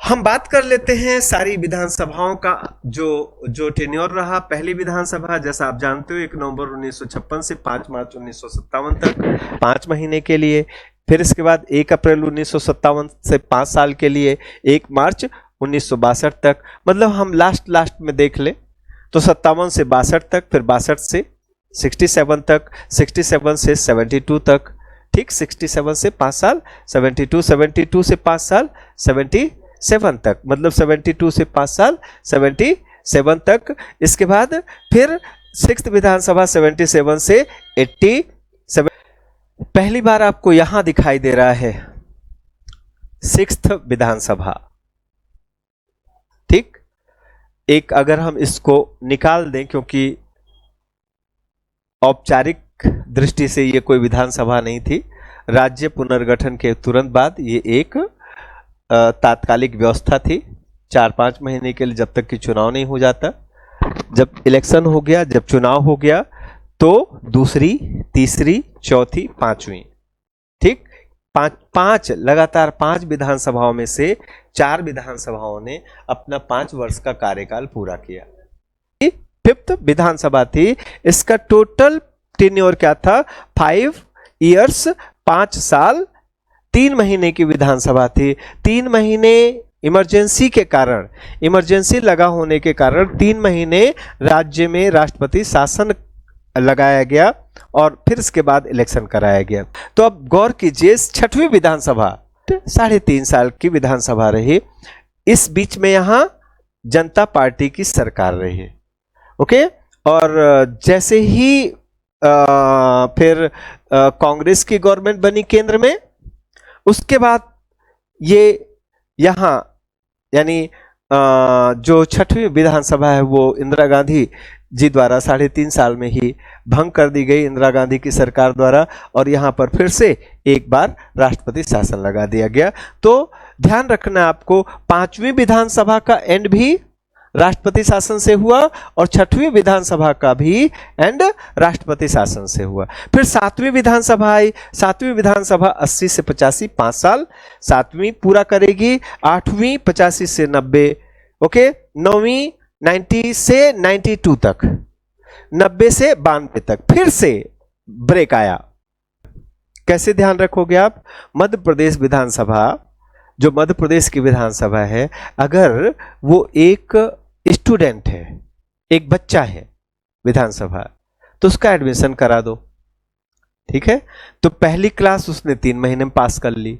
हम बात कर लेते हैं सारी विधानसभाओं का जो टेन्योर रहा। पहली विधानसभा जैसा आप जानते हो 1 नवंबर 1956 से 5 मार्च 1957 तक 5 महीने के लिए। फिर इसके बाद 1 अप्रैल 1957 से 5 साल के लिए 1 मार्च 1962 तक। मतलब हम लास्ट में देख ले तो 57 से 62 तक, फिर 62 से 67 तक, 67 से 72 तक, ठीक, 67 से 5 साल, 72 से 5 साल, 77 तक, मतलब 72 से 5 साल 77 तक। इसके बाद फिर 6th विधानसभा 77 से 87। पहली बार आपको यहां दिखाई दे रहा है 6th विधानसभा, ठीक। एक अगर हम इसको निकाल दें, क्योंकि औपचारिक दृष्टि से ये कोई विधानसभा नहीं थी, राज्य पुनर्गठन के तुरंत बाद ये एक तात्कालिक व्यवस्था थी 4-5 महीने के लिए, जब तक कि चुनाव नहीं हो जाता। जब इलेक्शन हो गया, जब चुनाव हो गया, तो दूसरी, तीसरी, चौथी, 5वीं, ठीक, पांच लगातार 5 विधानसभाओं में से 4 विधानसभाओं ने अपना 5 वर्ष का कार्यकाल पूरा किया। 5th विधानसभा थी। इसका टोटल टेन्योर क्या था? 5 इयर्स, 5 साल 3 महीने की विधानसभा थी। 3 महीने इमरजेंसी के कारण, इमरजेंसी लगा होने के कारण 3 महीने राज्य में राष्ट्रपति शासन लगाया गया और फिर इसके बाद इलेक्शन कराया गया। तो अब गौर कीजिए, 6वीं विधानसभा 3.5 साल की विधानसभा रही। इस बीच में यहां जनता पार्टी की सरकार रही, ओके। और जैसे ही फिर कांग्रेस की गवर्नमेंट बनी केंद्र में, उसके बाद ये यहां यानी जो 6वीं विधानसभा है वो इंदिरा गांधी जी द्वारा 3.5 साल में ही भंग कर दी गई, इंदिरा गांधी की सरकार द्वारा, और यहां पर फिर से एक बार राष्ट्रपति शासन लगा दिया गया। तो ध्यान रखना आपको, 5वीं विधानसभा का एंड भी राष्ट्रपति शासन से हुआ और 6वीं विधानसभा का भी एंड राष्ट्रपति शासन से हुआ। फिर 7वीं विधानसभा आई। 7वीं विधानसभा 80 से 85, 5 साल 7वीं पूरा करेगी। 8वीं 85 से 90, ओके। 9वीं 90 से 92 तक, 90 से 92 तक। फिर से ब्रेक आया। कैसे ध्यान रखोगे आप? मध्य प्रदेश विधानसभा, जो मध्य प्रदेश की विधानसभा है, अगर वो एक स्टूडेंट है, एक बच्चा है विधानसभा, तो उसका एडमिशन करा दो, ठीक है। तो पहली क्लास उसने 3 महीने में पास कर ली,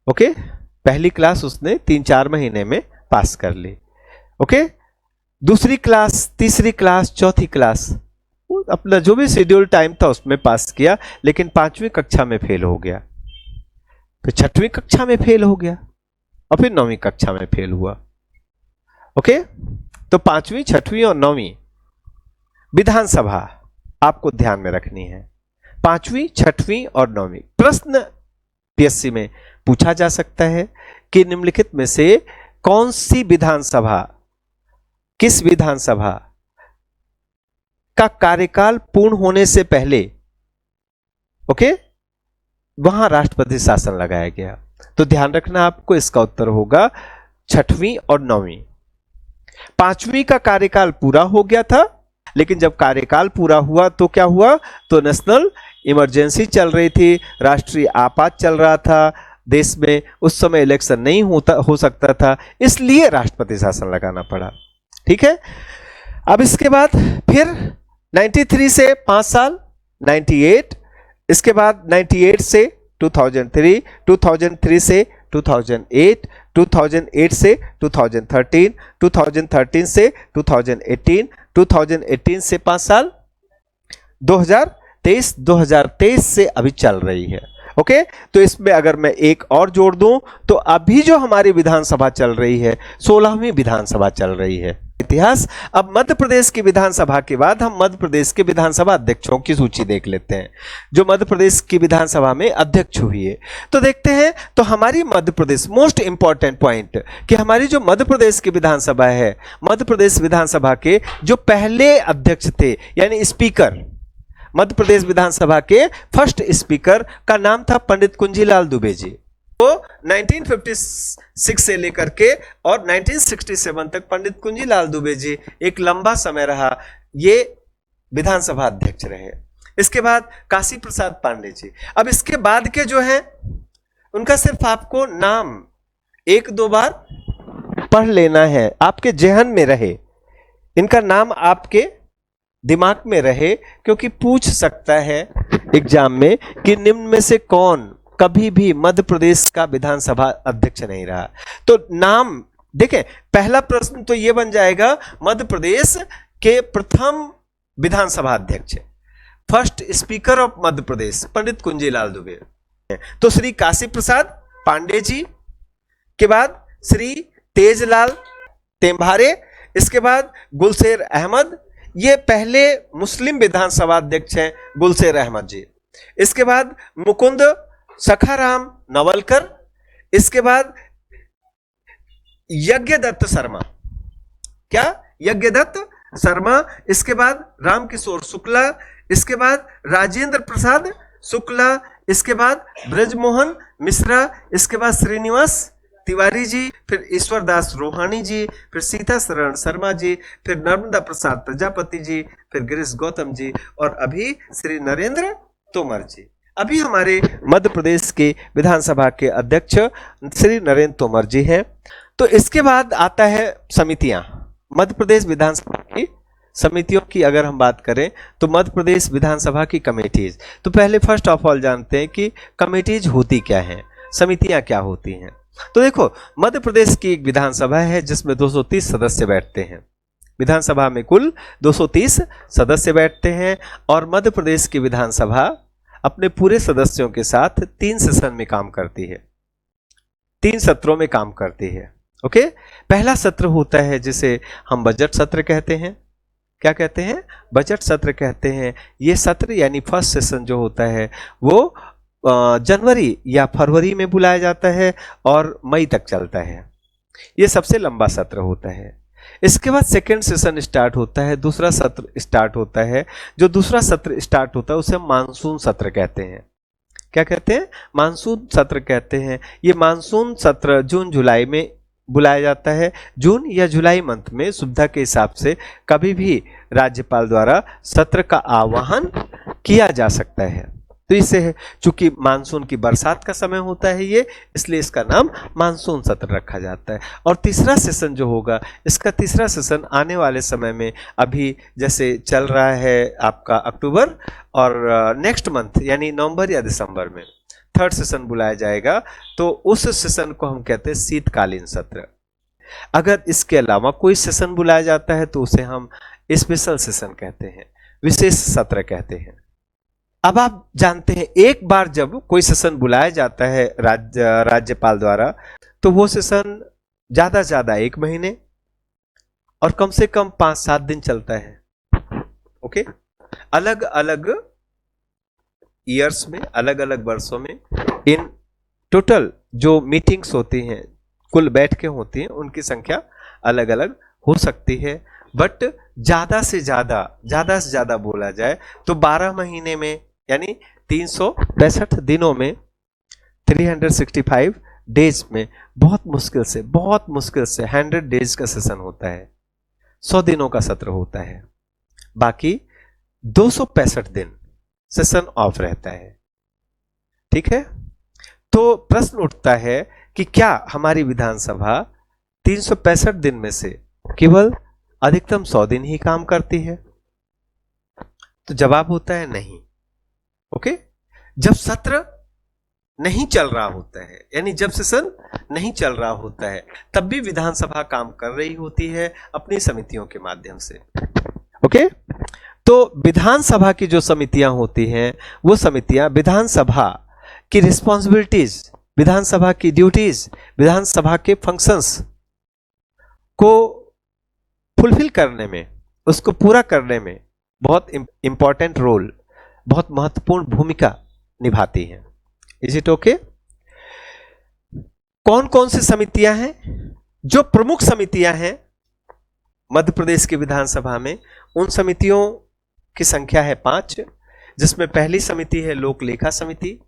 ओके। पहली क्लास उसने 3-4 महीने में पास कर ली, ओके। दूसरी क्लास, तीसरी क्लास, चौथी क्लास, अपना जो भी शेड्यूल टाइम था उसमें पास किया, लेकिन 5वीं कक्षा में फेल हो गया, फिर 6वीं कक्षा में फेल हो गया और फिर 9वीं कक्षा में फेल हुआ, ओके। तो 5वीं, 6वीं और 9वीं विधानसभा आपको ध्यान में रखनी है। 5वीं, 6वीं और 9वीं। प्रश्न पीएससी में पूछा जा सकता है कि निम्नलिखित में से कौन सी विधानसभा, किस विधानसभा का कार्यकाल पूर्ण होने से पहले, ओके, वहां राष्ट्रपति शासन लगाया गया? तो ध्यान रखना आपको, इसका उत्तर होगा 6वीं और 9वीं। 5वीं का कार्यकाल पूरा हो गया था, लेकिन जब कार्यकाल पूरा हुआ तो क्या हुआ? तो नेशनल इमरजेंसी चल रही थी, राष्ट्रीय आपात चल रहा था देश में, उस समय इलेक्शन नहीं हो सकता था, इसलिए राष्ट्रपति शासन लगाना पड़ा, ठीक है। अब इसके बाद फिर 93 से 5 साल 98, इसके बाद 98 से 2003, 2003 से 2008, 2008 से 2013, 2013 से 2018, 2018 से 5 साल 2023 से अभी चल रही है, ओके। तो इसमें अगर मैं एक और जोड़ दूं तो अभी जो हमारी विधानसभा चल रही है 16वीं विधानसभा चल रही है। इतिहास। अब मध्य प्रदेश की विधानसभा के बाद हम मध्य प्रदेश के विधानसभा अध्यक्षों की सूची देख लेते हैं, जो मध्य प्रदेश की विधानसभा में अध्यक्ष हुई है। तो देखते हैं, तो हमारी Madhya Pradesh, most important point कि हमारी जो मध्य प्रदेश की विधानसभा है, मध्य प्रदेश विधानसभा के जो पहले अध्यक्ष थे यानी स्पीकर, मध्य प्रदेश विधानसभा के फर्स्ट स्पीकर का नाम था पंडित कुंजीलाल दुबे जी, तो 1956 से लेकर के और 1967 तक पंडित कुंजीलाल दुबे जी एक लंबा समय रहा, ये विधानसभा अध्यक्ष रहे। इसके बाद काशी प्रसाद पांडे जी। अब इसके बाद के जो है उनका सिर्फ आपको नाम एक दो बार पढ़ लेना है, आपके जहन में रहे, इनका नाम आपके दिमाग में रहे, क्योंकि पूछ सकता है एग्जाम में कि निम्न में से कौन कभी भी मध्य प्रदेश का विधानसभा अध्यक्ष नहीं रहा। तो नाम देखें, पहला प्रश्न तो यह बन जाएगा मध्य प्रदेश के प्रथम विधानसभा अध्यक्ष, फर्स्ट स्पीकर ऑफ मध्य प्रदेश पंडित कुंजीलाल दुबे। तो श्री काशी प्रसाद पांडे जी के बाद श्री तेजलाल तेम्भारे, इसके बाद गुलशेर अहमद, ये पहले मुस्लिम विधानसभा अध्यक्ष हैं गुलशेर अहमद जी। इसके बाद मुकुंद सखाराम नवलकर, इसके बाद यज्ञदत्त शर्मा, क्या यज्ञदत्त शर्मा, इसके बाद रामकिशोर शुक्ला, इसके बाद राजेंद्र प्रसाद शुक्ला, इसके बाद ब्रजमोहन मिश्रा, इसके बाद श्रीनिवास तिवारी जी, फिर ईश्वर दास रोहानी जी, फिर सीता शरण शर्मा जी, फिर नर्मदा प्रसाद प्रजापति जी, फिर गिरीश गौतम जी, और अभी श्री नरेंद्र तोमर जी। अभी हमारे मध्य प्रदेश के विधानसभा के अध्यक्ष श्री नरेंद्र तोमर जी हैं। तो इसके बाद आता है समितियां। मध्य प्रदेश विधानसभा की समितियों की अगर हम बात करें तो मध्य प्रदेश विधानसभा की कमेटीज, तो पहले फर्स्ट ऑफ ऑल जानते हैं कि कमेटीज होती क्या हैं, समितियां क्या होती हैं। तो देखो, मध्य प्रदेश की एक विधानसभा है जिसमें 230 सदस्य बैठते हैं। विधानसभा में कुल 230 सदस्य बैठते हैं और मध्य प्रदेश की विधानसभा अपने पूरे सदस्यों के साथ 3 सेशन में काम करती है, 3 सत्रों में काम करती है। ओके, पहला सत्र होता है जिसे हम बजट सत्र कहते हैं। क्या कहते हैं? बजट सत्र कहते हैं। ये सत्र यानी फर्स्ट सेशन जो होता है वो जनवरी या फरवरी में बुलाया जाता है और मई तक चलता है। ये सबसे लंबा सत्र होता है। इसके बाद सेकेंड सेशन स्टार्ट होता है, दूसरा सत्र स्टार्ट होता है। जो दूसरा सत्र स्टार्ट होता है उसे मानसून सत्र कहते हैं। क्या कहते हैं? मानसून सत्र कहते हैं। ये मानसून सत्र जून जुलाई में बुलाया जाता है। जून या जुलाई मंथ में सुविधा के हिसाब से कभी भी राज्यपाल द्वारा सत्र का आह्वान किया जा सकता है। तो इसे, चूंकि मानसून की बरसात का समय होता है ये, इसलिए इसका नाम मानसून सत्र रखा जाता है। और तीसरा सेशन जो होगा, इसका तीसरा सेशन आने वाले समय में, अभी जैसे चल रहा है आपका अक्टूबर, और नेक्स्ट मंथ यानी नवंबर या दिसंबर में थर्ड सेशन बुलाया जाएगा। तो उस सेशन को हम कहते हैं शीतकालीन सत्र। अगर इसके अलावा कोई सेशन बुलाया जाता है तो उसे हम स्पेशल सेशन कहते हैं, विशेष सत्र कहते हैं। अब आप जानते हैं, एक बार जब कोई सेशन बुलाया जाता है राज्यपाल द्वारा, तो वो सेशन ज्यादा से ज्यादा 1 महीने और कम से कम 5-7 दिन चलता है। ओके, अलग अलग ईयर्स में, अलग अलग वर्षों में इन टोटल जो मीटिंग्स होती हैं, कुल बैठकें होती हैं, उनकी संख्या अलग अलग हो सकती है। बट ज्यादा से ज्यादा बोला जाए तो 12 महीने में यानी 365 दिनों में, 365 डेज में बहुत मुश्किल से 100 डेज का सेशन होता है, 100 दिनों का सत्र होता है। बाकी 265 दिन सेशन ऑफ रहता है। ठीक है, तो प्रश्न उठता है कि क्या हमारी विधानसभा 365 दिन में से केवल अधिकतम 100 दिन ही काम करती है? तो जवाब होता है नहीं। ओके, जब सत्र नहीं चल रहा होता है, यानी जब सेशन नहीं चल रहा होता है, तब भी विधानसभा काम कर रही होती है अपनी समितियों के माध्यम से। ओके, तो विधानसभा की जो समितियां होती हैं, वो समितियां विधानसभा की रिस्पॉन्सिबिलिटीज, विधानसभा की ड्यूटीज, विधानसभा के फंक्शंस को फुलफिल करने में, उसको पूरा करने में बहुत इंपॉर्टेंट रोल, बहुत महत्वपूर्ण भूमिका निभाती हैं। Is it okay? कौन कौन सी समितियां हैं? जो प्रमुख समितियां हैं मध्य प्रदेश की विधानसभा में, उन समितियों की संख्या है 5, जिसमें पहली समिति है लोक लेखा समिति,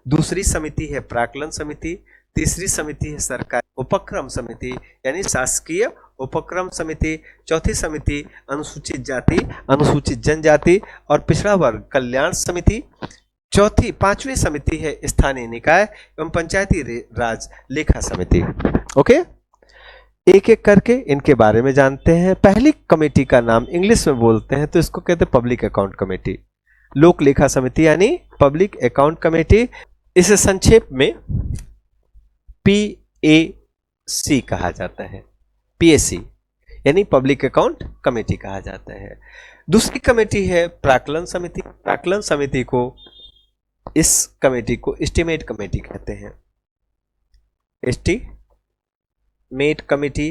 दूसरी समिति है प्राक्कलन समिति, तीसरी समिति है सरकार उपक्रम समिति यानी शासकीय उपक्रम समिति। चौथी समिति अनुसूचित जाति अनुसूचित जनजाति और पिछड़ा वर्ग कल्याण समिति। पांचवी समिति है स्थानीय निकाय एवं पंचायती राज लेखा समिति। ओके, एक एक करके इनके बारे में जानते हैं। पहली कमेटी का नाम इंग्लिश में बोलते हैं तो इसको कहते हैं पब्लिक अकाउंट कमेटी, लोक लेखा समिति यानी पब्लिक अकाउंट कमेटी। इसे संक्षेप में PAC कहा जाता है, PAC यानी पब्लिक अकाउंट कमेटी कहा जाता है। दूसरी कमेटी है प्राक्कलन समिति। प्राक्कलन समिति को, इस कमेटी को एस्टीमेट कमेटी कहते हैं, एस्टीमेट कमेटी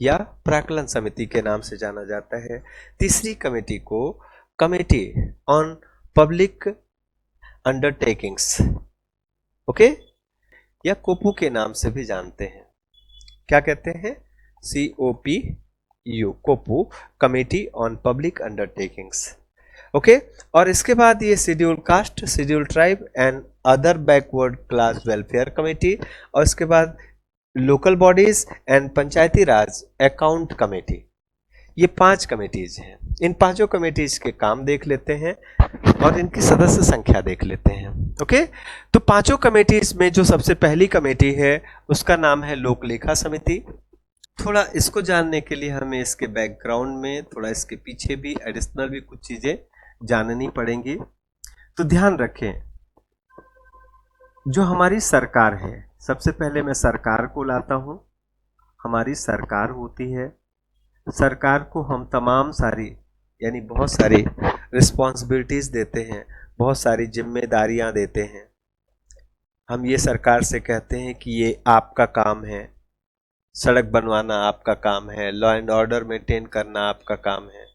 या प्राक्कलन समिति के नाम से जाना जाता है। तीसरी कमेटी को committee on public undertakings, okay, या कोपू के नाम से भी जानते हैं। क्या कहते हैं? COPU, COPU, committee on public undertakings. Okay, और इसके बाद ये schedule caste, schedule tribe and other backward class welfare committee, और इसके बाद local bodies and Panchayati Raj account committee. ये 5 कमेटीज हैं। इन पांचों कमेटीज के काम देख लेते हैं और इनकी सदस्य संख्या देख लेते हैं। ओके, तो पांचों कमेटीज में जो सबसे पहली कमेटी है उसका नाम है लोक लेखा समिति। थोड़ा इसको जानने के लिए हमें इसके बैकग्राउंड में, थोड़ा इसके पीछे भी एडिशनल भी कुछ चीजें जाननी पड़ेंगी। तो ध्यान रखें, जो हमारी सरकार है, सबसे पहले मैं सरकार को लाता हूं। हमारी सरकार होती है, सरकार को हम तमाम सारी यानी बहुत सारी रिस्पॉन्सिबिलिटीज देते हैं, बहुत सारी जिम्मेदारियां देते हैं। हम ये सरकार से कहते हैं कि ये आपका काम है, सड़क बनवाना आपका काम है, लॉ एंड ऑर्डर मेंटेन करना आपका काम है,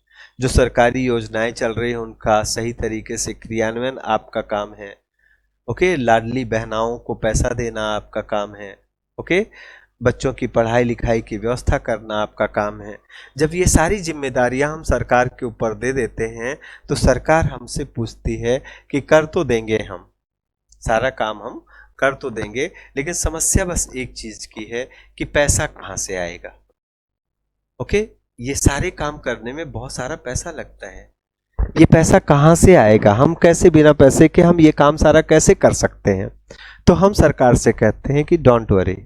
जो सरकारी योजनाएं चल रही हैं उनका सही तरीके से क्रियान्वयन आपका काम है। ओके, लाडली बहनाओं को पैसा देना आपका काम है। ओके, बच्चों की पढ़ाई लिखाई की व्यवस्था करना आपका काम है। जब ये सारी जिम्मेदारियां हम सरकार के ऊपर दे देते हैं तो सरकार हमसे पूछती है कि कर तो देंगे, हम सारा काम हम कर तो देंगे, लेकिन समस्या बस एक चीज की है कि पैसा कहाँ से आएगा। ओके, ये सारे काम करने में बहुत सारा पैसा लगता है, ये पैसा कहाँ से आएगा, हम कैसे बिना पैसे के हम ये काम सारा कैसे कर सकते हैं। तो हम सरकार से कहते हैं कि डोंट वरी,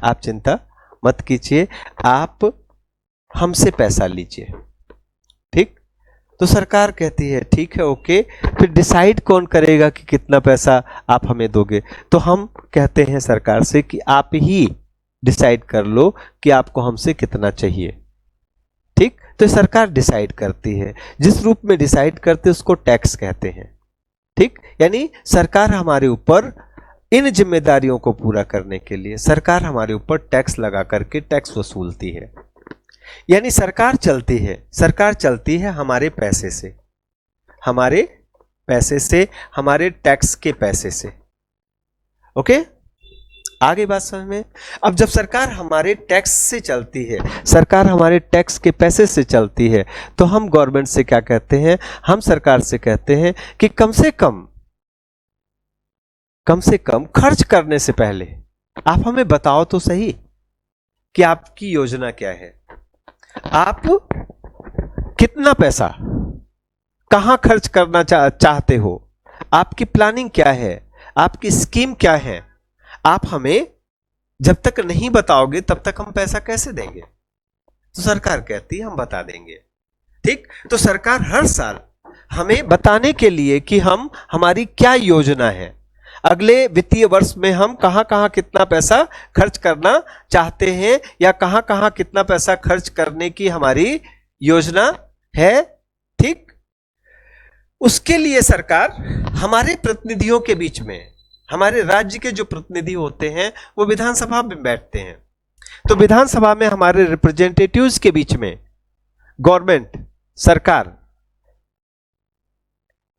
आप चिंता मत कीजिए, आप हमसे पैसा लीजिए। ठीक, तो सरकार कहती है ठीक है, ओके, फिर डिसाइड कौन करेगा कि कितना पैसा आप हमें दोगे। तो हम कहते हैं सरकार से कि आप ही डिसाइड कर लो कि आपको हमसे कितना चाहिए। ठीक, तो सरकार डिसाइड करती है, जिस रूप में डिसाइड करते उसको टैक्स कहते हैं। ठीक, यानी सरकार हमारे ऊपर इन जिम्मेदारियों को पूरा करने के लिए सरकार हमारे ऊपर टैक्स लगा करके टैक्स वसूलती है। यानी सरकार चलती है हमारे पैसे से, हमारे टैक्स के पैसे से। ओके, आगे बात समझ में। अब जब सरकार हमारे टैक्स से चलती है, सरकार हमारे टैक्स के पैसे से चलती है, तो हम गवर्नमेंट से क्या कहते हैं, हम सरकार से कहते हैं कि कम से कम खर्च करने से पहले आप हमें बताओ तो सही कि आपकी योजना क्या है, आप कितना पैसा कहां खर्च करना चाहते हो, आपकी प्लानिंग क्या है, आपकी स्कीम क्या है। आप हमें जब तक नहीं बताओगे तब तक हम पैसा कैसे देंगे। तो सरकार कहती है हम बता देंगे। ठीक, तो सरकार हर साल हमें बताने के लिए कि हमारी क्या योजना है, अगले वित्तीय वर्ष में हम कहां कहां कितना पैसा खर्च करना चाहते हैं या कहां कहां कितना पैसा खर्च करने की हमारी योजना है। ठीक, उसके लिए सरकार हमारे प्रतिनिधियों के बीच में, हमारे राज्य के जो प्रतिनिधि होते हैं वो विधानसभा में बैठते हैं, तो विधानसभा में हमारे रिप्रेजेंटेटिव्स के बीच में गवर्नमेंट, सरकार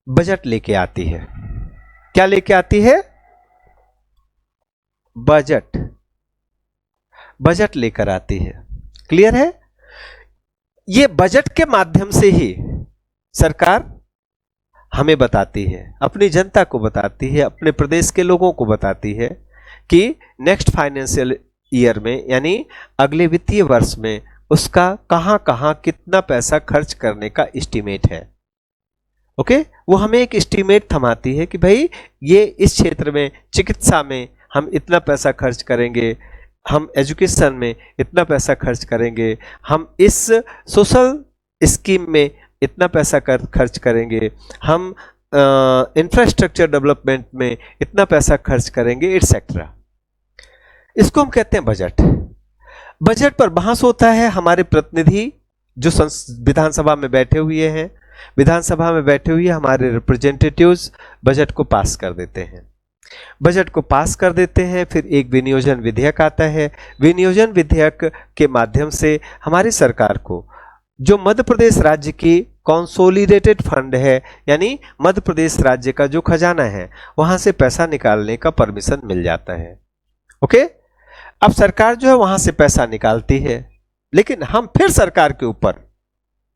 बजट लेके आती है। क्या लेके आती है? बजट लेकर आती है। क्लियर है? ये बजट के माध्यम से ही सरकार हमें बताती है, अपनी जनता को बताती है, अपने प्रदेश के लोगों को बताती है कि नेक्स्ट फाइनेंशियल ईयर में यानी अगले वित्तीय वर्ष में उसका कहां कहां कितना पैसा खर्च करने का एस्टीमेट है। ओके, वो हमें एक एस्टीमेट थमाती है कि भाई ये इस क्षेत्र में चिकित्सा में हम इतना पैसा खर्च करेंगे, हम एजुकेशन में इतना पैसा खर्च करेंगे, हम इस सोशल स्कीम में इतना पैसा खर्च करेंगे, हम इंफ्रास्ट्रक्चर डेवलपमेंट में इतना पैसा खर्च करेंगे, एटसेट्रा। इसको हम कहते हैं बजट। बजट पर बहस होता है, हमारे प्रतिनिधि जो विधानसभा में बैठे हुए हैं, विधानसभा में बैठे हुए हमारे रिप्रेजेंटेटिव्स बजट को पास कर देते हैं। बजट को पास कर देते हैं, फिर एक विनियोजन विधेयक आता है। विनियोजन विधेयक के माध्यम से हमारी सरकार को जो मध्य प्रदेश राज्य की कंसोलिडेटेड फंड है, यानी मध्य प्रदेश राज्य का जो खजाना है, वहां से पैसा निकालने का परमिशन मिल जाता है। ओके, अब सरकार जो है वहां से पैसा निकालती है, लेकिन हम फिर सरकार के ऊपर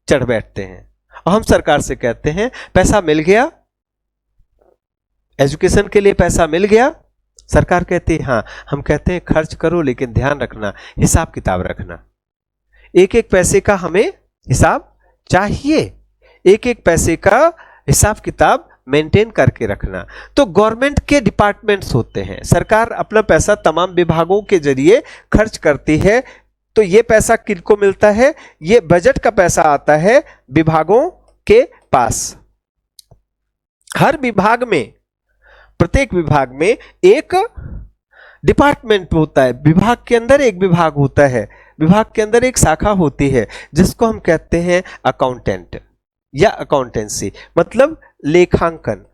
चढ़ बैठते हैं और हम सरकार से कहते हैं पैसा मिल गया, एजुकेशन के लिए पैसा मिल गया। सरकार कहती है हाँ, हम कहते हैं खर्च करो, लेकिन ध्यान रखना, हिसाब किताब रखना, एक एक पैसे का हमें हिसाब चाहिए, एक एक पैसे का हिसाब किताब मेंटेन करके रखना। तो गवर्नमेंट के डिपार्टमेंट्स होते हैं, सरकार अपना पैसा तमाम विभागों के जरिए खर्च करती है। तो ये पैसा किनको मिलता है? ये बजट का पैसा आता है विभागों के पास। हर विभाग में, प्रत्येक विभाग में एक डिपार्टमेंट होता है, विभाग के अंदर एक विभाग होता है, विभाग के अंदर एक शाखा होती है जिसको हम कहते हैं अकाउंटेंट या अकाउंटेंसी, मतलब लेखांकन।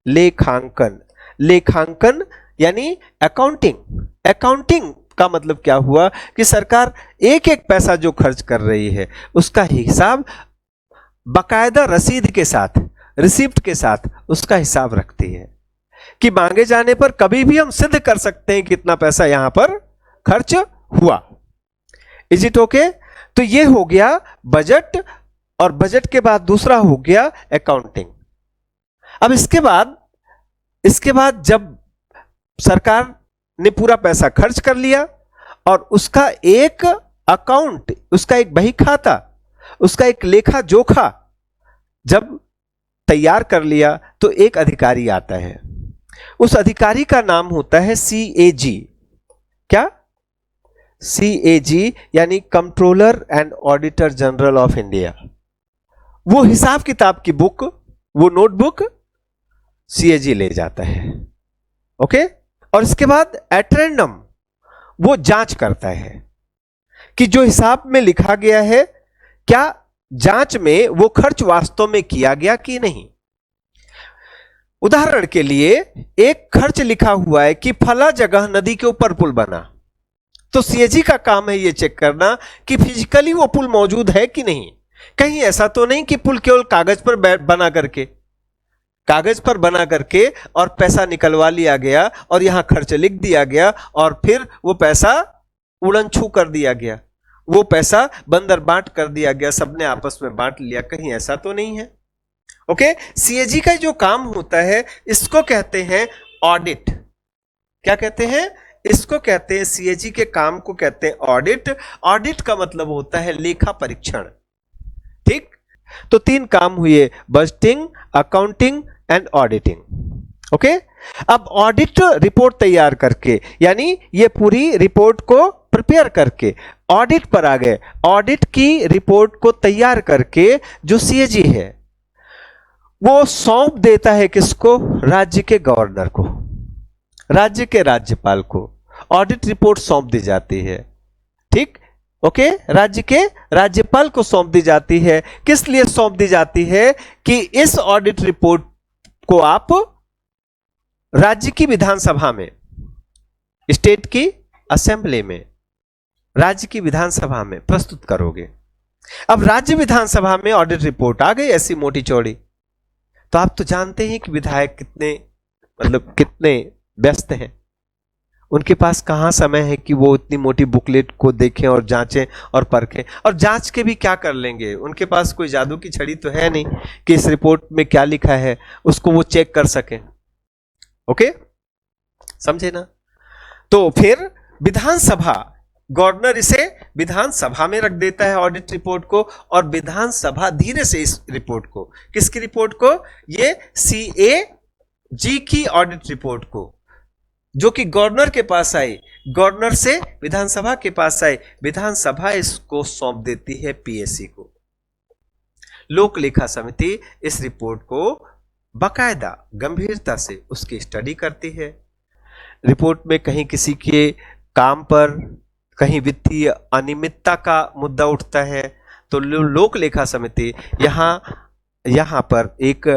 लेखांकन, लेखांकन यानी अकाउंटिंग। अकाउंटिंग का मतलब क्या हुआ कि सरकार एक एक पैसा जो खर्च कर रही है उसका हिसाब बाकायदा रसीद के साथ, रिसिप्ट के साथ उसका हिसाब रखती है कि मांगे जाने पर कभी भी हम सिद्ध कर सकते हैं कि कितना पैसा यहां पर खर्च हुआ। Is it okay? तो ये हो गया बजट, और बजट के बाद दूसरा हो गया अकाउंटिंग। अब इसके बाद जब सरकार ने पूरा पैसा खर्च कर लिया और उसका एक अकाउंट, उसका एक बही खाता, उसका एक लेखा जोखा जब तैयार कर लिया, तो एक अधिकारी आता है। उस अधिकारी का नाम होता है CAG। क्या? CAG यानी controller and auditor general of India. वो हिसाब किताब की बुक, वो नोटबुक CAG ले जाता है। ओके, और इसके बाद एट रैंडम वो जांच करता है कि जो हिसाब में लिखा गया है, क्या जांच में वो खर्च वास्तव में किया गया कि नहीं। उदाहरण के लिए एक खर्च लिखा हुआ है कि फला जगह नदी के ऊपर पुल बना, तो CAG का काम है ये चेक करना कि फिजिकली वो पुल मौजूद है कि नहीं। कहीं ऐसा तो नहीं कि पुल केवल कागज पर बना करके और पैसा निकलवा लिया गया और यहां खर्च लिख दिया गया और फिर वो पैसा उड़न छू कर दिया गया, वो पैसा बंदर बांट कर दिया गया, सबने आपस में बांट लिया। कहीं ऐसा तो नहीं है। ओके, CAG का जो काम होता है इसको कहते हैं ऑडिट। क्या कहते हैं? इसको कहते हैं, CAG के काम को कहते हैं ऑडिट। ऑडिट का मतलब होता है लेखा परीक्षण। ठीक, तो 3 काम हुए, budgeting, accounting and auditing. Okay, अब ऑडिट रिपोर्ट तैयार करके, यानी ये पूरी रिपोर्ट को प्रिपेयर करके ऑडिट पर आ गए। ऑडिट की रिपोर्ट को तैयार करके जो CAG है वो सौंप देता है किसको? राज्य के गवर्नर को, राज्य के राज्यपाल को ऑडिट रिपोर्ट सौंप दी जाती है। ठीक, ओके, राज्य के राज्यपाल को सौंप दी जाती है। किस लिए सौंप दी जाती है? कि इस ऑडिट रिपोर्ट को आप राज्य की विधानसभा में, स्टेट की असेंबली में, राज्य की विधानसभा में प्रस्तुत करोगे। अब राज्य विधानसभा में ऑडिट रिपोर्ट आ गई ऐसी मोटी चौड़ी, तो आप तो जानते हैं कि विधायक कितने व्यस्त हैं। उनके पास कहां समय है कि वो इतनी मोटी बुकलेट को देखें और जांचें और परखें, और जांच के भी क्या कर लेंगे? उनके पास कोई जादू की छड़ी तो है नहीं कि इस रिपोर्ट में क्या लिखा है उसको वो चेक कर सकें। ओके, समझे ना? तो फिर विधानसभा, गवर्नर इसे विधानसभा में रख देता है ऑडिट रिपोर्ट को, और विधानसभा धीरे से इस रिपोर्ट को, किसकी रिपोर्ट को? ये CAG की ऑडिट रिपोर्ट को, जो कि गवर्नर के पास आई, गवर्नर से विधानसभा के पास आई, विधानसभा इसको सौंप देती है PSC को। लोक लेखा समिति इस रिपोर्ट को बाकायदा गंभीरता से उसकी स्टडी करती है। रिपोर्ट में कहीं किसी के काम पर, कहीं वित्तीय अनियमितता का मुद्दा उठता है, तो लोक लेखा समिति यहां पर एक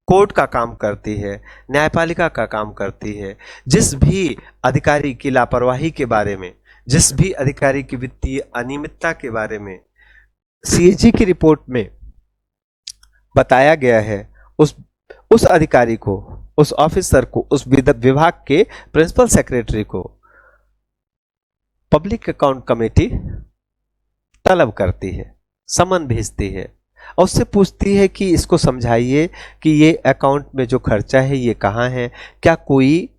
कोर्ट का काम करती है, न्यायपालिका का काम करती है। जिस भी अधिकारी की लापरवाही के बारे में, जिस भी अधिकारी की वित्तीय अनियमितता के बारे में CAG की रिपोर्ट में बताया गया है, उस अधिकारी को, उस ऑफिसर को, उस विभाग के प्रिंसिपल सेक्रेटरी को पब्लिक अकाउंट कमेटी तलब करती है, समन भेजती है और उससे पूछती है कि इसको समझाइए कि ये अकाउंट में जो खर्चा है ये कहाँ है, क्या कोई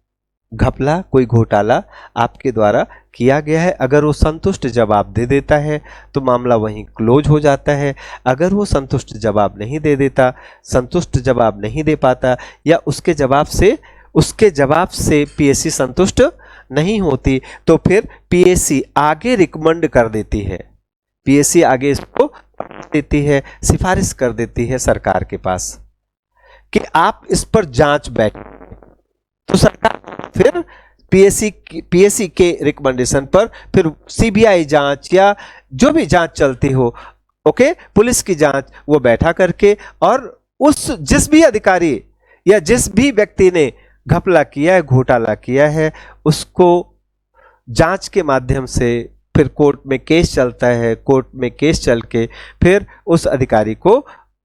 घपला, कोई घोटाला आपके द्वारा किया गया है। अगर वो संतुष्ट जवाब दे देता है तो मामला वहीं क्लोज हो जाता है। अगर वो संतुष्ट जवाब नहीं दे देता, संतुष्ट जवाब नहीं दे पाता, या उसके जवाब से PSC संतुष्ट नहीं होती, तो फिर PSC आगे रिकमेंड कर देती है, PSC आगे इसको देती है, सिफारिश कर देती है सरकार के पास कि आप इस पर जांच बैठे। तो सरकार फिर PSC के रिकमेंडेशन पर फिर CBI जांच या जो भी जांच चलती हो, ओके, पुलिस की जांच, वो बैठा करके और जिस भी अधिकारी या जिस भी व्यक्ति ने घपला किया है, घोटाला किया है, उसको जांच के माध्यम से फिर कोर्ट में केस चलता है। कोर्ट में केस चल के फिर उस अधिकारी को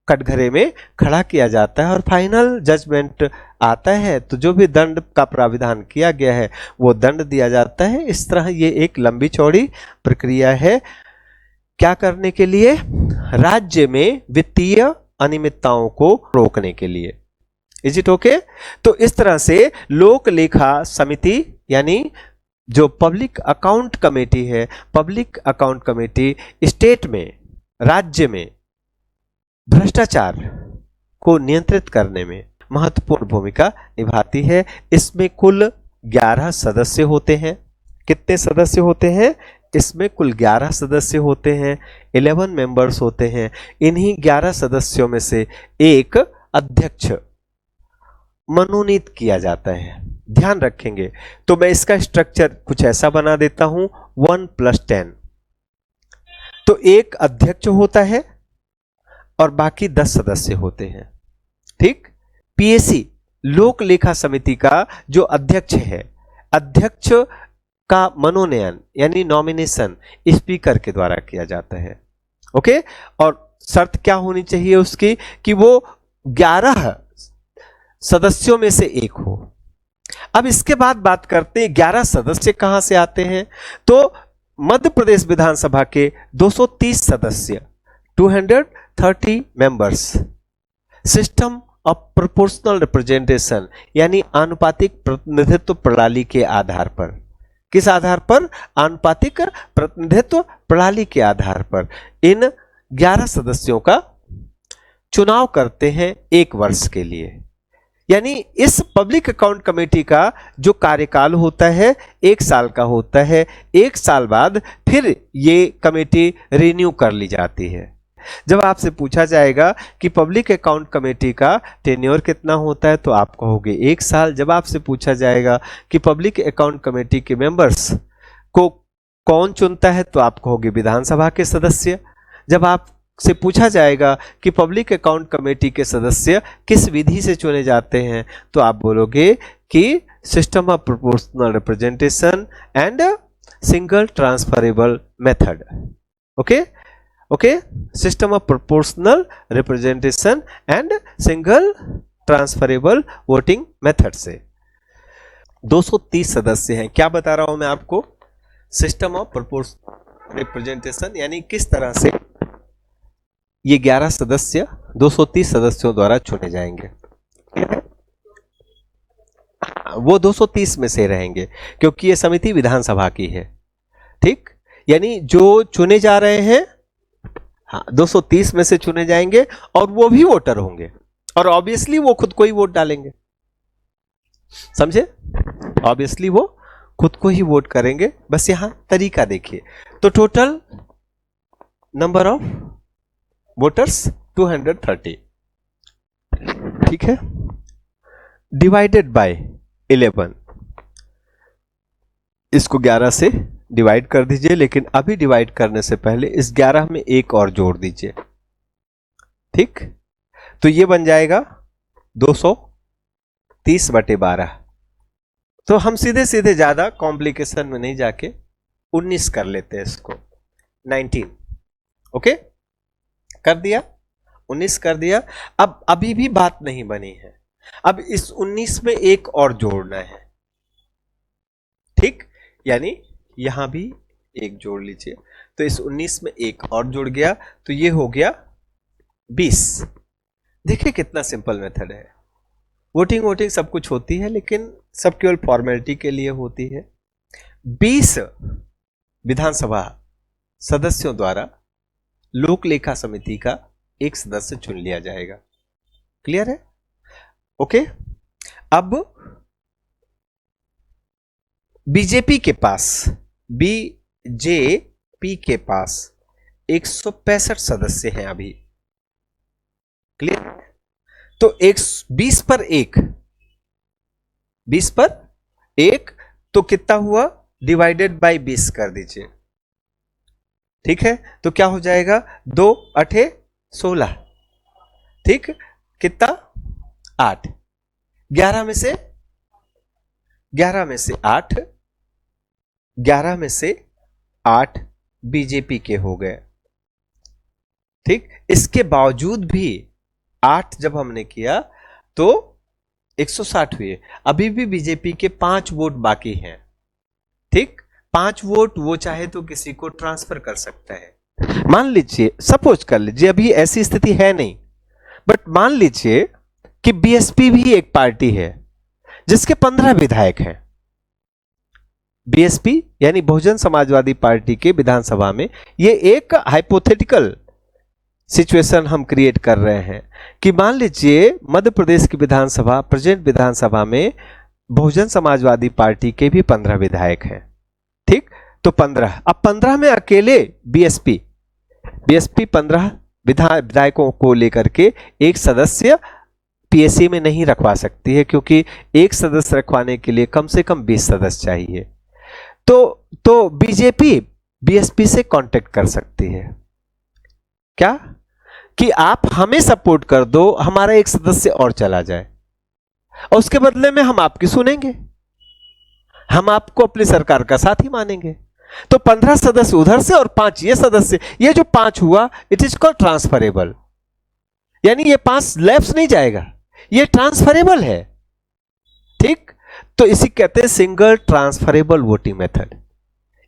कटघरे में खड़ा किया जाता है और फाइनल जजमेंट आता है, तो जो भी दंड का प्राविधान किया गया है वो दंड दिया जाता है। इस तरह ये एक लंबी चौड़ी प्रक्रिया है, क्या करने के लिए? राज्य में वित्तीय अनियमितताओं को रोकने के लिए। Is it okay? तो इस तरह से लोक लेखा समिति यानी जो पब्लिक अकाउंट कमेटी है, पब्लिक अकाउंट कमेटी स्टेट में, राज्य में भ्रष्टाचार को नियंत्रित करने में महत्वपूर्ण भूमिका निभाती है। इसमें कुल 11 सदस्य होते हैं। कितने सदस्य होते हैं? इसमें कुल 11 सदस्य होते हैं, 11 मेंबर्स होते हैं। इन्हीं 11 सदस्यों में से एक अध्यक्ष मनोनीत किया जाता है। ध्यान रखेंगे, तो मैं इसका स्ट्रक्चर कुछ ऐसा बना देता हूं, 1+10। तो एक अध्यक्ष होता है और बाकी 10 सदस्य होते हैं। ठीक? PSC लोक लेखा समिति का जो अध्यक्ष है, अध्यक्ष का मनोनयन यानी नॉमिनेशन स्पीकर के द्वारा किया जाता है। ओके? और शर्त क्या होनी चाहिए उसकी? कि वो 11 सदस्यों में से एक हो। अब इसके बाद बात करते हैं 11 सदस्य कहां से आते हैं। तो मध्य प्रदेश विधानसभा के 230 सदस्य, 230 members, system of proportional representation यानी आनुपातिक प्रतिनिधित्व प्रणाली के आधार पर। किस आधार पर? आनुपातिक प्रतिनिधित्व प्रणाली के आधार पर इन 11 सदस्यों का चुनाव करते हैं 1 वर्ष के लिए। यानी इस पब्लिक अकाउंट कमेटी का जो कार्यकाल होता है 1 साल का होता है। 1 साल बाद फिर ये कमेटी रिन्यू कर ली जाती है। जब आपसे पूछा जाएगा कि पब्लिक अकाउंट कमेटी का टेन्योर कितना होता है, तो आप कहोगे 1 साल। जब आपसे पूछा जाएगा कि पब्लिक अकाउंट कमेटी के मेंबर्स को कौन चुनता है, तो आप कहोगे विधानसभा के सदस्य। जब आपसे पूछा जाएगा कि पब्लिक अकाउंट कमेटी के सदस्य किस विधि से चुने जाते हैं, तो आप बोलोगे कि system of proportional representation and single transferable method. Okay okay, system of proportional representation and single transferable voting method से। 230 सदस्य हैं। क्या बता रहा हूं मैं आपको? सिस्टम ऑफ प्रोपोर्शनल रिप्रेजेंटेशन यानी किस तरह से ये 11 सदस्य 230 सदस्यों द्वारा चुने जाएंगे। वो 230 में से रहेंगे क्योंकि ये समिति विधानसभा की है। ठीक, यानी जो चुने जा रहे हैं, हाँ 230 में से चुने जाएंगे और वो भी वोटर होंगे और ऑब्वियसली वो खुद को ही वोट डालेंगे। समझे? ऑब्वियसली वो खुद को ही वोट करेंगे। बस यहां तरीका देखिए। तो टोटल नंबर ऑफ वोटर्स 230, ठीक है, डिवाइडेड बाय 11। इसको 11 से डिवाइड कर दीजिए, लेकिन अभी डिवाइड करने से पहले इस 11 में एक और जोड़ दीजिए। ठीक, तो ये बन जाएगा 230/12। तो हम सीधे सीधे ज्यादा कॉम्प्लिकेशन में नहीं जाके 19 कर लेते हैं इसको, 19। ओके, कर दिया, 19 कर दिया। अब अभी भी बात नहीं बनी है। अब इस 19 में एक और जोड़ना है। ठीक, यानी यहां भी एक जोड़ लीजिए। तो इस 19 में एक और जुड़ गया तो ये हो गया 20। देखिए कितना सिंपल मेथड है। वोटिंग सब कुछ होती है, लेकिन सब केवल फॉर्मेलिटी के लिए होती है। 20 विधानसभा सदस्यों द्वारा लोक लेखा समिति का एक सदस्य चुन लिया जाएगा। क्लियर है? ओके, अब बीजेपी के पास 165 सदस्य हैं अभी। क्लियर? तो 20 पर 1 तो कितना हुआ? डिवाइडेड बाय 20 कर दीजिए। ठीक है, तो क्या हो जाएगा? 2 8 16। ठीक, कितना? 8। 11 में से 8 बीजेपी के हो गए। ठीक, इसके बावजूद भी 8 जब हमने किया तो 160 हुए। अभी भी बीजेपी के 5 वोट बाकी हैं। ठीक, 5 वोट वो चाहे तो किसी को ट्रांसफर कर सकता है। मान लीजिए, सपोज कर लीजिए, अभी ऐसी स्थिति है नहीं, बट मान लीजिए कि बीएसपी भी एक पार्टी है जिसके 15 विधायक हैं। बीएसपी यानी बहुजन समाजवादी पार्टी के विधानसभा में, ये एक हाइपोथेटिकल सिचुएशन हम क्रिएट कर रहे हैं कि मान लीजिए मध्य प्रदेश की विधानसभा, प्रेजेंट विधानसभा में बहुजन समाजवादी पार्टी के भी 15 विधायक हैं। ठीक, तो 15, अब 15 में अकेले बीएसपी 15 विधायकों को लेकर के एक सदस्य पीएससी में नहीं रखवा सकती है, क्योंकि एक सदस्य रखवाने के लिए कम से कम 20 सदस्य चाहिए। तो बीजेपी बीएसपी से कांटेक्ट कर सकती है, क्या कि आप हमें सपोर्ट कर दो, हमारा एक सदस्य और चला जाए और उसके बदले में हम आपकी सुनेंगे, हम आपको अपनी सरकार का साथी मानेंगे। तो 15 सदस्य उधर से और 5 ये सदस्य, ये जो 5 हुआ, इट इज कॉल्ड ट्रांसफरेबल। यानी ये 5 लैप्स नहीं जाएगा, ये ट्रांसफरेबल है। ठीक, तो इसी कहते हैं सिंगल ट्रांसफरेबल वोटिंग मेथड,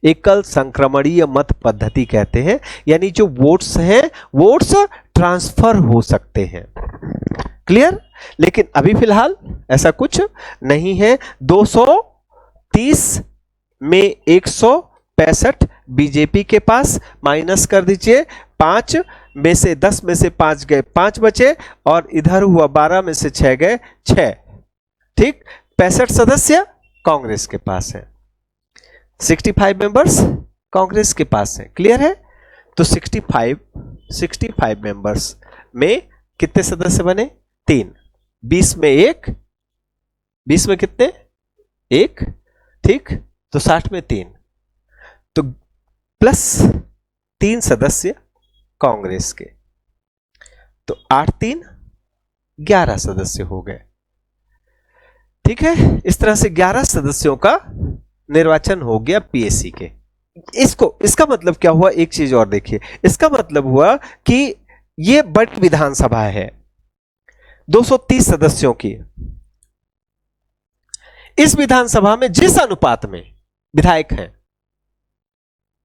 एकल संक्रमणीय मत पद्धति कहते हैं। यानी जो वोट्स हैं, वोट्स ट्रांसफर हो सकते हैं। क्लियर? लेकिन अभी फिलहाल ऐसा कुछ नहीं है। 230 में 165 बीजेपी के पास, माइनस कर दीजिए 5 में से 10 में से 5 गए, 5 बचे, और इधर हुआ 12 में से 6 गए, 6। ठीक, 65 सदस्य कांग्रेस के पास है, 65 मेंबर्स कांग्रेस के पास है। क्लियर है? तो 65 मेंबर्स में कितने सदस्य बने? 3। 20 में 1, 20 में कितने? 1। ठीक, तो 60 में 3, तो प्लस 3 सदस्य कांग्रेस के, तो 8 3 11 सदस्य हो गए। ठीक है, इस तरह से 11 सदस्यों का निर्वाचन हो गया पीएससी के। इसका मतलब क्या हुआ? एक चीज और देखिए, इसका मतलब हुआ कि यह बड़ी विधानसभा है 230 सदस्यों की। इस विधानसभा में जिस अनुपात में विधायक हैं,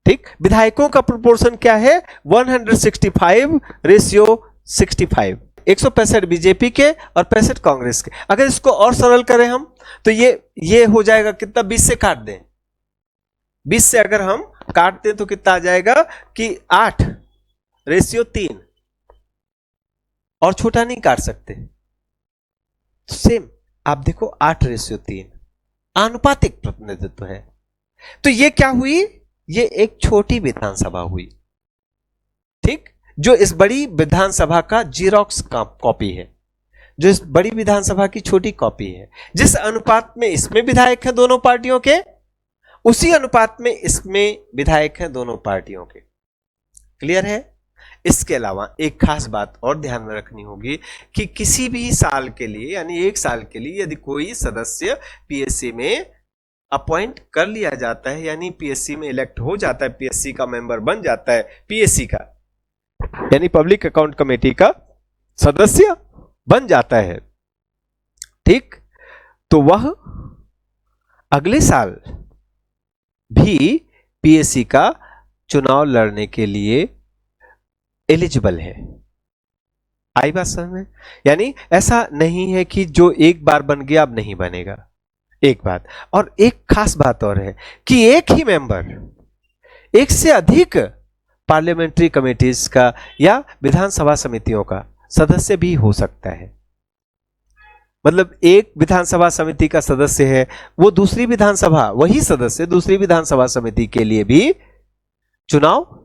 ठीक, विधायकों का प्रोपोर्शन क्या है? 165/65। 165 बीजेपी के और 65 कांग्रेस के। अगर इसको और सरल करें हम तो ये हो जाएगा कितना, 20 से काट दें, 20 से अगर हम काट दें तो कितना आ जाएगा कि 8:3, और छोटा नहीं काट सकते। सेम आप देखो 8:3 आनुपातिक प्रतिनिधित्व है। तो ये क्या हुई, ये एक छोटी विधानसभा हुई, ठीक, जो इस बड़ी विधानसभा का जीरोक्स कॉपी है, जो इस बड़ी विधानसभा की छोटी कॉपी है। जिस अनुपात में इसमें विधायक हैं दोनों पार्टियों के, उसी अनुपात में इसमें विधायक हैं दोनों पार्टियों के। क्लियर है? इसके अलावा एक खास बात और ध्यान में रखनी होगी कि किसी भी साल के लिए, यानी एक साल के लिए यदि कोई सदस्य पीएससी में अपॉइंट कर लिया जाता है, यानी पीएससी में इलेक्ट हो जाता है, पीएससी का मेंबर बन जाता है, पीएससी का यानी पब्लिक अकाउंट कमेटी का सदस्य बन जाता है, ठीक, तो वह अगले साल भी पीएससी का चुनाव लड़ने के लिए एलिजिबल है। आई बात समझ में? यानी ऐसा नहीं है कि जो एक बार बन गया अब नहीं बनेगा, एक बात। और एक खास बात और है कि एक ही मेंबर एक से अधिक पार्लियामेंट्री कमेटीज का या विधानसभा समितियों का सदस्य भी हो सकता है। मतलब एक विधानसभा समिति का सदस्य है, वो दूसरी विधानसभा, वही सदस्य दूसरी विधानसभा समिति के लिए भी चुनाव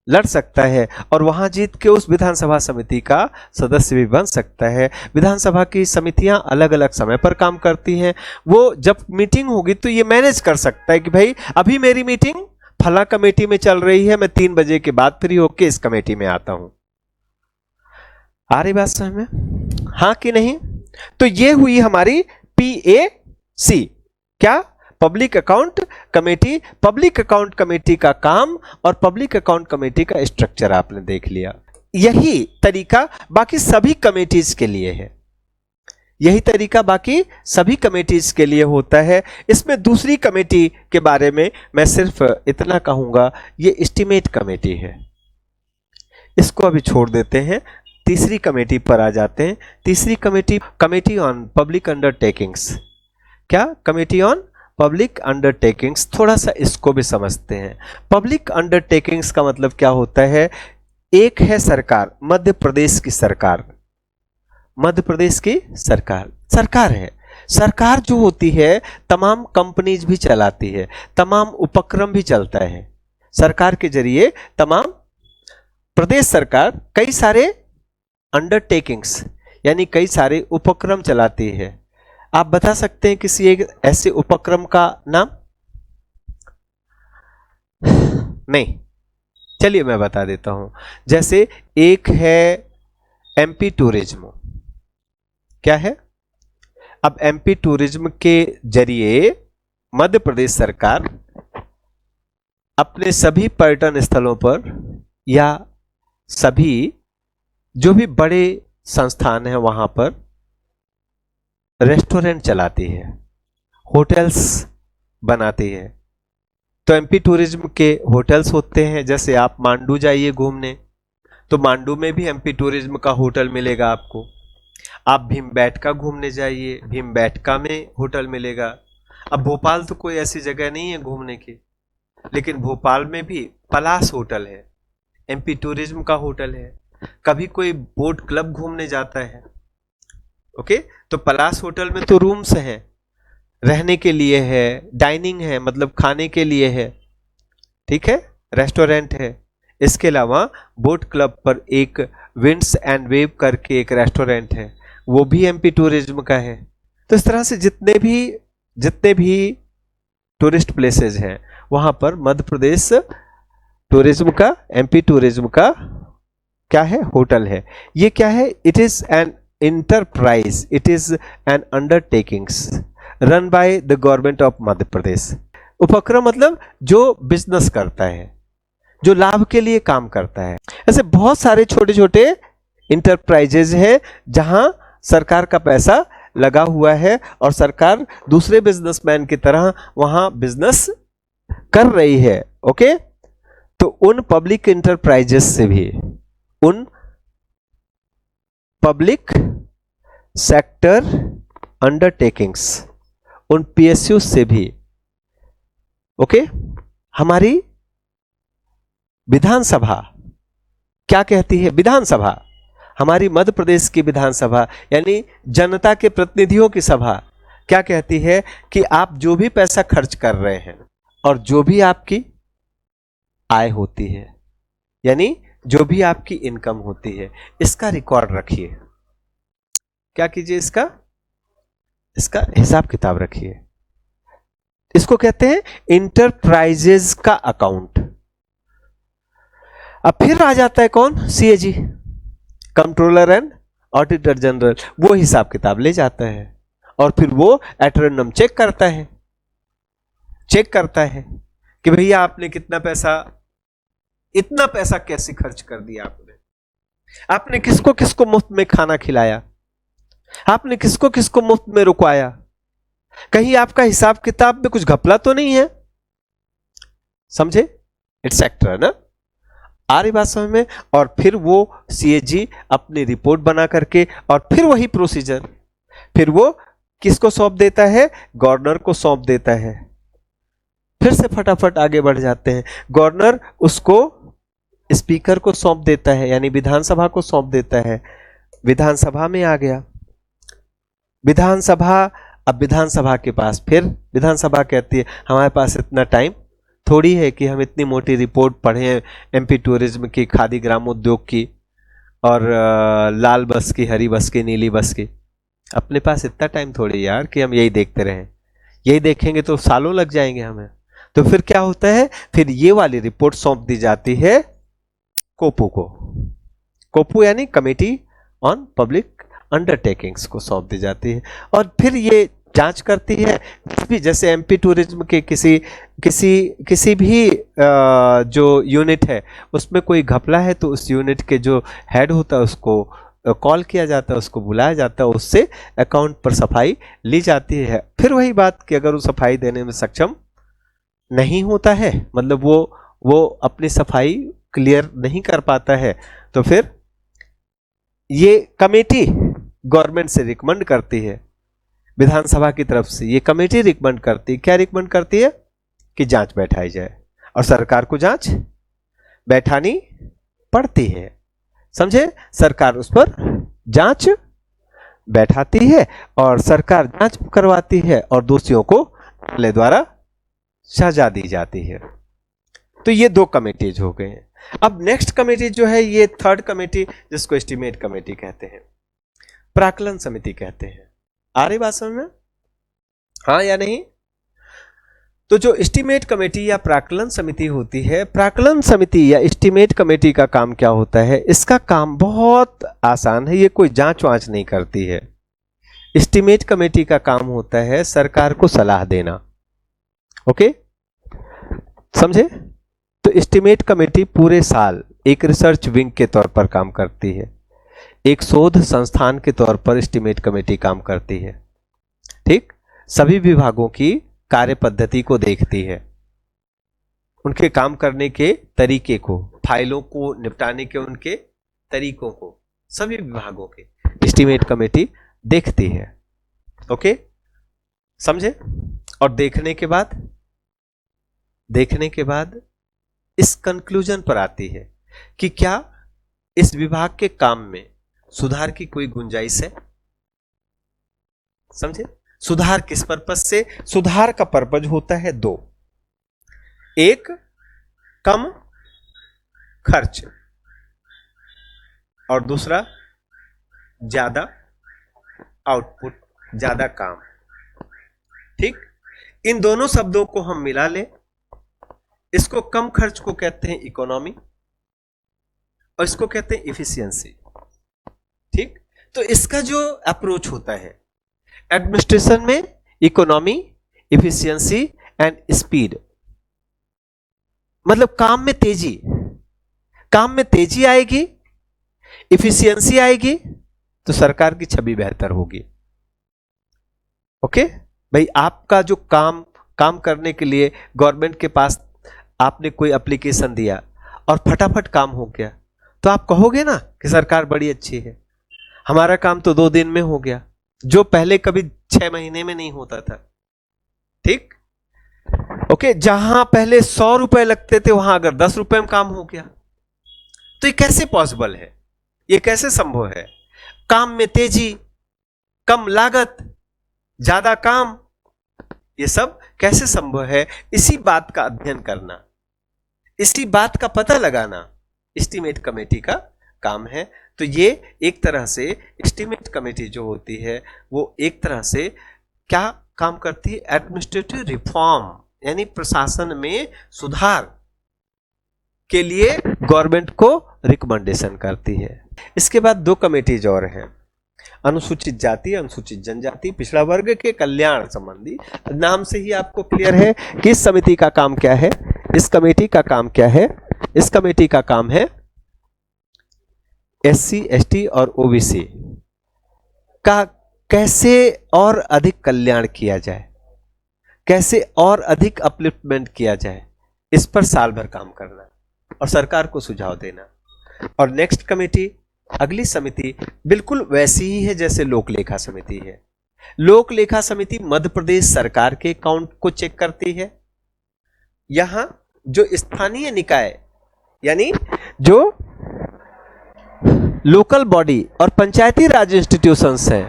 लड़ सकता है और वहां जीत के उस विधानसभा समिति का सदस्य भी बन सकता है। विधानसभा की समितियां अलग अलग समय पर काम करती हैं। वो जब मीटिंग होगी तो ये मैनेज कर सकता है कि भाई अभी मेरी मीटिंग फला कमेटी में चल रही है, मैं 3 बजे के बाद फ्री होके इस कमेटी में आता हूं। आ रही बात समझ में? हाँ कि नहीं? तो ये हुई हमारी पीएसी, क्या, public account committee. Public account committee का काम और पब्लिक अकाउंट कमेटी का स्ट्रक्चर आपने देख लिया। यही तरीका बाकी सभी कमेटीज के लिए है, यही तरीका बाकी सभी कमेटीज के लिए होता है। इसमें दूसरी कमेटी के बारे में मैं सिर्फ इतना कहूंगा, ये एस्टीमेट कमेटी है, इसको अभी छोड़ देते हैं, तीसरी कमेटी पर आ जाते हैं। तीसरी committee, committee on public undertakings. क्या? Committee on public undertakings. थोड़ा सा इसको भी समझते हैं। पब्लिक अंडरटेकिंग्स का मतलब क्या होता है? एक है सरकार, मध्य प्रदेश की सरकार, मध्य प्रदेश की सरकार, सरकार है। सरकार जो होती है तमाम कंपनीज भी चलाती है, तमाम उपक्रम भी चलता है सरकार के जरिए। तमाम प्रदेश सरकार कई सारे अंडरटेकिंग्स यानी कई सारे उपक्रम चलाती है। आप बता सकते हैं किसी एक ऐसे उपक्रम का नाम? नहीं, चलिए मैं बता देता हूं। जैसे एक है एमपी टूरिज्म। क्या है? अब एमपी टूरिज्म के जरिए मध्य प्रदेश सरकार अपने सभी पर्यटन स्थलों पर या सभी जो भी बड़े संस्थान हैं वहां पर रेस्टोरेंट चलाती है, होटल्स बनाती है। तो एमपी टूरिज्म के होटल्स होते हैं। जैसे आप मांडू जाइए घूमने तो मांडू में भी एमपी टूरिज्म का होटल मिलेगा आपको। आप भीमबेटका घूमने जाइए, भीमबेटका में होटल मिलेगा। अब भोपाल तो कोई ऐसी जगह नहीं है घूमने की, लेकिन भोपाल में भी पलास होटल है, एमपी टूरिज्म का होटल है। कभी कोई बोट क्लब घूमने जाता है, ओके, तो पलास होटल में तो रूम्स हैं, रहने के लिए है, डाइनिंग है मतलब खाने के लिए है, ठीक है, रेस्टोरेंट है। इसके अलावा बोट क्लब पर एक विंड्स एंड वेव करके एक रेस्टोरेंट है, वो भी एमपी टूरिज्म का है। तो इस तरह से जितने भी टूरिस्ट प्लेसेस हैं वहां पर मध्य प्रदेश टूरिज्म का, एमपी टूरिज्म का क्या है? होटल है। ये क्या है? It is an enterprise, it is an undertakings run by the government of Madhya Pradesh. उपक्रम मतलब जो बिजनेस करता है, जो लाभ के लिए काम करता है। ऐसे बहुत सारे छोटे छोटे इंटरप्राइजेज हैं जहां सरकार का पैसा लगा हुआ है और सरकार दूसरे बिजनेसमैन की तरह वहां बिजनेस कर रही है। ओके, तो उन पब्लिक इंटरप्राइजेस से भी, उन पब्लिक सेक्टर अंडरटेकिंग्स, उन पीएसयू से भी। ओके, हमारी विधानसभा क्या कहती है? विधानसभा, हमारी मध्य प्रदेश की विधानसभा यानी जनता के प्रतिनिधियों की सभा क्या कहती है कि आप जो भी पैसा खर्च कर रहे हैं और जो भी आपकी आय होती है, यानी जो भी आपकी इनकम होती है, इसका रिकॉर्ड रखिए। क्या कीजिए? इसका हिसाब किताब रखिए। इसको कहते हैं इंटरप्राइजेज का अकाउंट। अब फिर आ जाता है कौन? CAG, controller and auditor general. वो हिसाब किताब ले जाता है और फिर वो एटर्नम चेक करता है कि भैया आपने कितना पैसा, इतना पैसा कैसे खर्च कर दिया आपने किसको किसको मुफ्त में खाना खिलाया, आपने किसको किसको मुफ्त में रुकवाया, कहीं आपका हिसाब किताब में कुछ घपला तो नहीं है। समझे? एटसेट्रा ना, आ रही बात समझ में? और फिर वो सीएजी अपनी रिपोर्ट बना करके और फिर वही प्रोसीजर फिर वो किसको सौंप देता है? गवर्नर को सौंप देता है। फिर से फटाफट आगे बढ़ जाते हैं। गवर्नर उसको स्पीकर को सौंप देता है, यानी विधानसभा को सौंप देता है। विधानसभा में आ गया। विधानसभा, अब विधानसभा के पास फिर विधानसभा कहती है हमारे पास इतना टाइम थोड़ी है कि हम इतनी मोटी रिपोर्ट पढ़ें एमपी टूरिज्म की, खादी ग्रामोद्योग की और लाल बस की, हरी बस की, नीली बस की। अपने पास इतना टाइम थोड़ी यार कि हम यही देखते रहें। यही देखेंगे तो सालों लग जाएंगे हमें। तो फिर क्या होता है? फिर ये वाली रिपोर्ट सौंप दी जाती है कोपू को। कोपू यानी कमेटी ऑन पब्लिक अंडरटेकिंग्स को सौंप दी जाती है और फिर ये जांच करती है भी, जैसे एमपी टूरिज्म के किसी भी जो यूनिट है उसमें कोई घपला है तो उस यूनिट के जो हेड होता है उसको कॉल किया जाता है, उसको बुलाया जाता है, उससे अकाउंट पर सफाई ली जाती है। फिर वही बात कि अगर वो सफाई देने में सक्षम नहीं होता है, मतलब वो अपनी सफाई क्लियर नहीं कर पाता है, तो फिर ये कमेटी गवर्नमेंट से रिकमेंड करती है, विधानसभा की तरफ से ये कमेटी रिकमेंड करती है। क्या रिकमेंड करती है? कि जांच बैठाई जाए और सरकार को जांच बैठानी पड़ती है। समझे? सरकार उस पर जांच बैठाती है और सरकार जांच करवाती है और दोषियों को न्यायालय द्वारा सजा दी जाती है। तो ये दो कमेटीज हो गए हैं। अब नेक्स्ट कमेटी जो है, ये थर्ड कमेटी, जिसको एस्टीमेट कमेटी कहते हैं, प्राक्कलन समिति कहते हैं। आ रही बात समझ में? हाँ या नहीं? तो जो एस्टीमेट कमेटी या प्राक्कलन समिति होती है, प्राक्कलन समिति या एस्टीमेट कमेटी का काम क्या होता है? इसका काम बहुत आसान है, ये कोई जांच वांच नहीं करती है। एस्टीमेट कमेटी का काम होता है सरकार को सलाह देना। ओके, समझे? तो एस्टीमेट कमेटी पूरे साल एक रिसर्च विंग के तौर पर काम करती है, एक शोध संस्थान के तौर पर एस्टीमेट कमेटी काम करती है। ठीक, सभी विभागों की कार्य पद्धति को देखती है, उनके काम करने के तरीके को, फाइलों को निपटाने के उनके तरीकों को, सभी विभागों के एस्टीमेट कमेटी देखती है। ओके, समझे? और देखने के बाद इस कंक्लूजन पर आती है कि क्या इस विभाग के काम में सुधार की कोई गुंजाइश है। समझे? सुधार किस पर्पज से? सुधार का पर्पज होता है दो, एक कम खर्च और दूसरा ज्यादा आउटपुट, ज्यादा काम। ठीक, इन दोनों शब्दों को हम मिला लें, इसको कम खर्च को कहते हैं इकोनॉमी और इसको कहते हैं इफिशियंसी। ठीक, तो इसका जो अप्रोच होता है एडमिनिस्ट्रेशन में, इकोनॉमी, इफिशियंसी एंड स्पीड, मतलब काम में तेजी आएगी, इफिशियंसी आएगी तो सरकार की छवि बेहतर होगी। ओके भाई, आपका जो काम करने के लिए गवर्नमेंट के पास आपने कोई एप्लीकेशन दिया और फटाफट काम हो गया, तो आप कहोगे ना कि सरकार बड़ी अच्छी है। हमारा काम तो 2 दिन में हो गया, जो पहले कभी 6 महीने में नहीं होता था। ठीक, ओके। जहां पहले 100 रुपए लगते थे वहां अगर 10 रुपए में काम हो गया, तो ये कैसे पॉसिबल है? ये कैसे संभव है? काम में तेजी, कम लागत, ज्यादा काम, ये सब कैसे संभव है? इसी बात का अध्ययन करना, इसी बात का पता लगाना एस्टीमेट कमेटी का काम है। तो ये एक तरह से एस्टीमेट कमेटी जो होती है वो एक तरह से क्या काम करती है? एडमिनिस्ट्रेटिव रिफॉर्म, यानी प्रशासन में सुधार के लिए गवर्नमेंट को रिकमेंडेशन करती है। इसके बाद 2 कमेटीज और हैं, अनुसूचित जाति, अनुसूचित जनजाति, पिछड़ा वर्ग के कल्याण संबंधी। नाम से ही आपको क्लियर है कि इस समिति का काम क्या है, इस कमेटी का काम क्या है। इस कमेटी का काम है SC, ST और OBC का कैसे और अधिक कल्याण किया जाए, कैसे और अधिक अपलिफ्टमेंट किया जाए, इस पर साल भर काम करना और सरकार को सुझाव देना। और नेक्स्ट कमेटी, अगली समिति बिल्कुल वैसी ही है जैसे लोक लेखा समिति है। लोक लेखा समिति मध्य प्रदेश सरकार के अकाउंट को चेक करती है। यहां जो स्थानीय निकाय यानी जो लोकल बॉडी और पंचायती राज इंस्टीट्यूशंस हैं,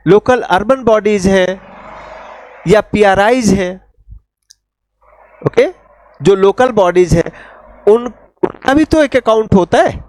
लोकल अर्बन बॉडीज हैं या PRIs हैं, ओके, जो लोकल बॉडीज हैं उनका भी तो एक अकाउंट होता है।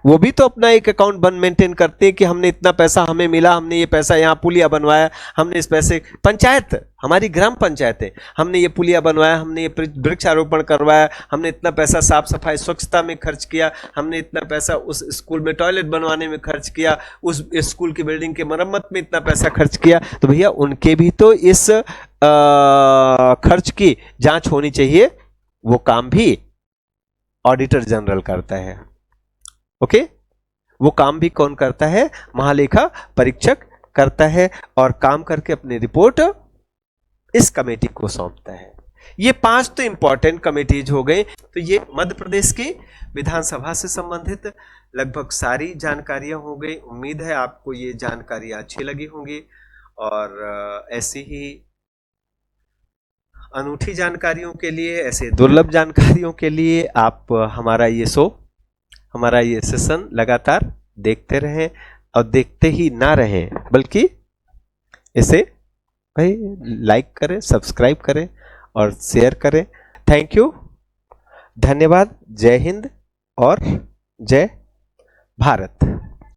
वो भी तो अपना एक अकाउंट मेंटेन करते हैं कि हमने इतना पैसा हमें मिला, हमने ये पैसा यहाँ पुलिया बनवाया, हमने इस पैसे, पंचायत, हमारी ग्राम पंचायत है, हमने ये पुलिया बनवाया, हमने ये वृक्षारोपण करवाया, हमने इतना पैसा साफ सफाई स्वच्छता में खर्च किया, हमने इतना पैसा उस स्कूल में टॉयलेट बनवाने में खर्च किया, उस स्कूल की बिल्डिंग की मरम्मत में इतना पैसा खर्च किया। तो भैया उनके भी तो इस खर्च की जांच होनी चाहिए। वो काम भी ऑडिटर जनरल करता है। ओके, वो काम भी कौन करता है? महालेखा परीक्षक करता है और काम करके अपनी रिपोर्ट इस कमेटी को सौंपता है। ये 5 तो इंपॉर्टेंट कमेटीज हो गए। तो ये मध्य प्रदेश की विधानसभा से संबंधित लगभग सारी जानकारियां हो गई। उम्मीद है आपको ये जानकारियां अच्छी लगी होंगी और ऐसी ही अनूठी जानकारियों के लिए, ऐसे दुर्लभ जानकारियों के लिए आप हमारा ये हमारा ये सेशन लगातार देखते रहें और देखते ही ना रहें बल्कि इसे भाई लाइक करें, सब्सक्राइब करें और शेयर करें। थैंक यू, धन्यवाद। जय हिंद और जय भारत।